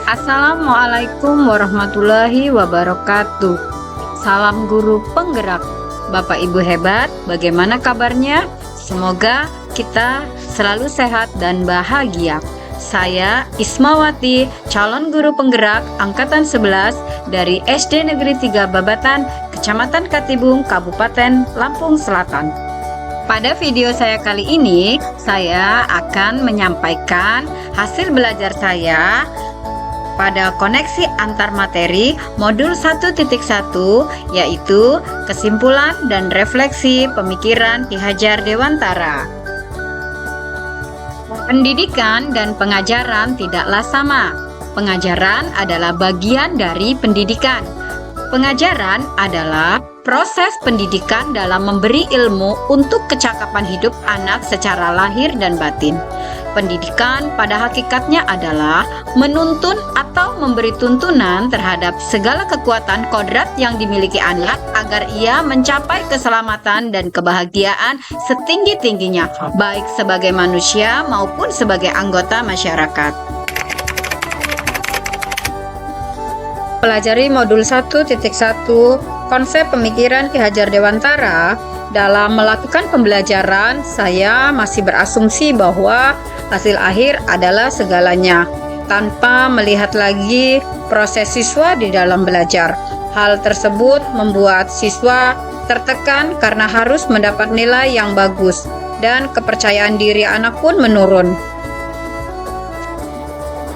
Assalamualaikum warahmatullahi wabarakatuh. Salam guru penggerak. Bapak Ibu hebat, bagaimana kabarnya? Semoga kita selalu sehat dan bahagia. Saya Ismawati, calon guru penggerak angkatan 11 dari SD Negeri 3 Babatan, Kecamatan Katibung, Kabupaten Lampung Selatan. Pada video saya kali ini, saya akan menyampaikan hasil belajar saya pada koneksi antar materi modul 1.1, yaitu kesimpulan dan refleksi pemikiran Ki Hajar Dewantara. Pendidikan dan pengajaran tidaklah sama. Pengajaran adalah bagian dari pendidikan. Pengajaran adalah proses pendidikan dalam memberi ilmu untuk kecakapan hidup anak secara lahir dan batin. Pendidikan pada hakikatnya adalah menuntun atau memberi tuntunan terhadap segala kekuatan kodrat yang dimiliki anak agar ia mencapai keselamatan dan kebahagiaan setinggi-tingginya, baik sebagai manusia maupun sebagai anggota masyarakat. Pelajari modul 1.1 konsep pemikiran Ki Hajar Dewantara. Dalam melakukan pembelajaran, saya masih berasumsi bahwa hasil akhir adalah segalanya, tanpa melihat lagi proses siswa di dalam belajar. Hal tersebut membuat siswa tertekan karena harus mendapat nilai yang bagus, dan kepercayaan diri anak pun menurun.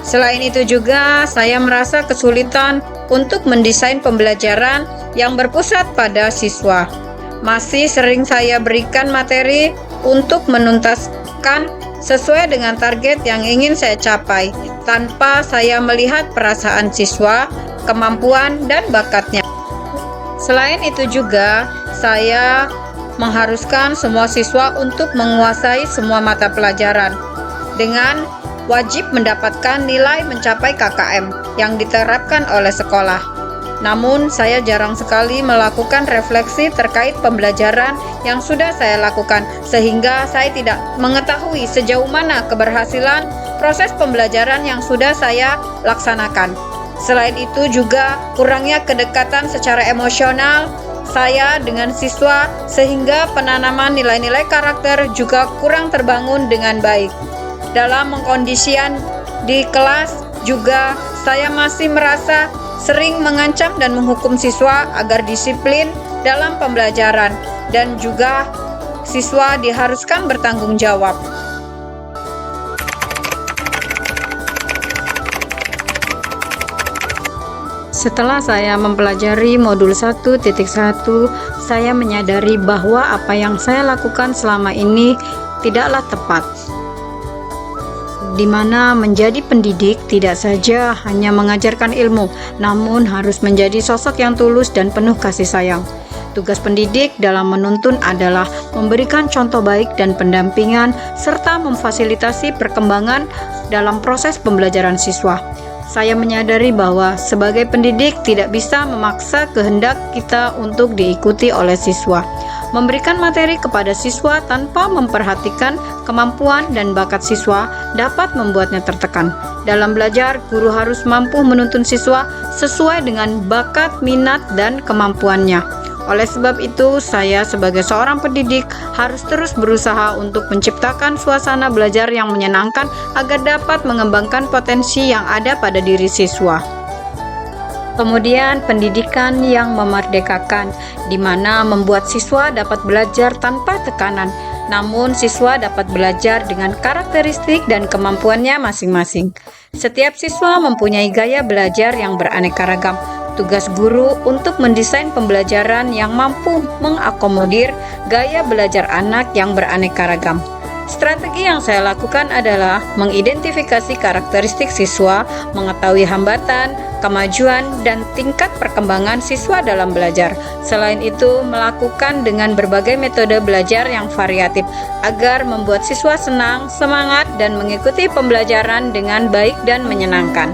Selain itu juga, saya merasa kesulitan untuk mendesain pembelajaran yang berpusat pada siswa. Masih sering saya berikan materi untuk menuntaskan sesuai dengan target yang ingin saya capai, tanpa saya melihat perasaan siswa, kemampuan, dan bakatnya. Selain itu juga, saya mengharuskan semua siswa untuk menguasai semua mata pelajaran dengan wajib mendapatkan nilai mencapai KKM yang diterapkan oleh sekolah. Namun, saya jarang sekali melakukan refleksi terkait pembelajaran yang sudah saya lakukan, sehingga saya tidak mengetahui sejauh mana keberhasilan proses pembelajaran yang sudah saya laksanakan. Selain itu juga kurangnya kedekatan secara emosional saya dengan siswa, sehingga penanaman nilai-nilai karakter juga kurang terbangun dengan baik. Dalam mengkondisikan di kelas juga saya masih merasa sering mengancam dan menghukum siswa agar disiplin dalam pembelajaran, dan juga siswa diharuskan bertanggung jawab. Setelah saya mempelajari modul 1.1, saya menyadari bahwa apa yang saya lakukan selama ini tidaklah tepat, di mana menjadi pendidik tidak saja hanya mengajarkan ilmu, namun harus menjadi sosok yang tulus dan penuh kasih sayang. Tugas pendidik dalam menuntun adalah memberikan contoh baik dan pendampingan, serta memfasilitasi perkembangan dalam proses pembelajaran siswa. Saya menyadari bahwa sebagai pendidik tidak bisa memaksa kehendak kita untuk diikuti oleh siswa. Memberikan materi kepada siswa tanpa memperhatikan kemampuan dan bakat siswa dapat membuatnya tertekan. Dalam belajar, guru harus mampu menuntun siswa sesuai dengan bakat, minat, dan kemampuannya. Oleh sebab itu, saya sebagai seorang pendidik harus terus berusaha untuk menciptakan suasana belajar yang menyenangkan agar dapat mengembangkan potensi yang ada pada diri siswa. Kemudian pendidikan yang memerdekakan, di mana membuat siswa dapat belajar tanpa tekanan, namun siswa dapat belajar dengan karakteristik dan kemampuannya masing-masing. Setiap siswa mempunyai gaya belajar yang beraneka ragam. Tugas guru untuk mendesain pembelajaran yang mampu mengakomodir gaya belajar anak yang beraneka ragam. Strategi yang saya lakukan adalah mengidentifikasi karakteristik siswa, mengetahui hambatan, kemajuan, dan tingkat perkembangan siswa dalam belajar. Selain itu, melakukan dengan berbagai metode belajar yang variatif agar membuat siswa senang, semangat, dan mengikuti pembelajaran dengan baik dan menyenangkan.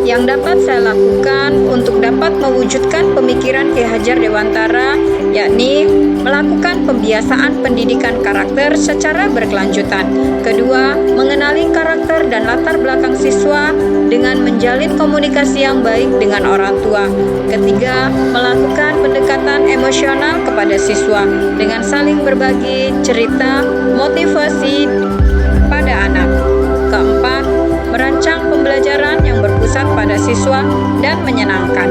Yang dapat saya lakukan untuk dapat mewujudkan pemikiran Ki Hajar Dewantara, yakni melakukan pembiasaan pendidikan karakter secara berkelanjutan. Kedua, mengenali karakter dan latar belakang siswa dengan menjalin komunikasi yang baik dengan orang tua. Ketiga, melakukan pendekatan emosional kepada siswa dengan saling berbagi cerita, motivasi pada anak. Keempat, merancang pembelajaran yang berpusat pada siswa dan menyenangkan.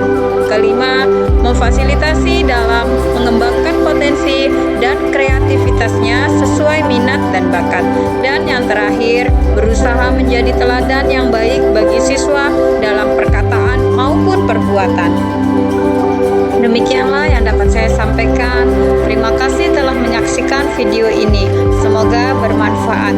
Kelima, memfasilitasi dalam mengembangkan potensi dan kreativitasnya sesuai minat dan bakat. Dan yang terakhir, berusaha menjadi teladan yang baik bagi siswa dalam perkataan maupun perbuatan. Demikianlah yang dapat saya sampaikan. Terima kasih telah menyaksikan video ini. Semoga bermanfaat.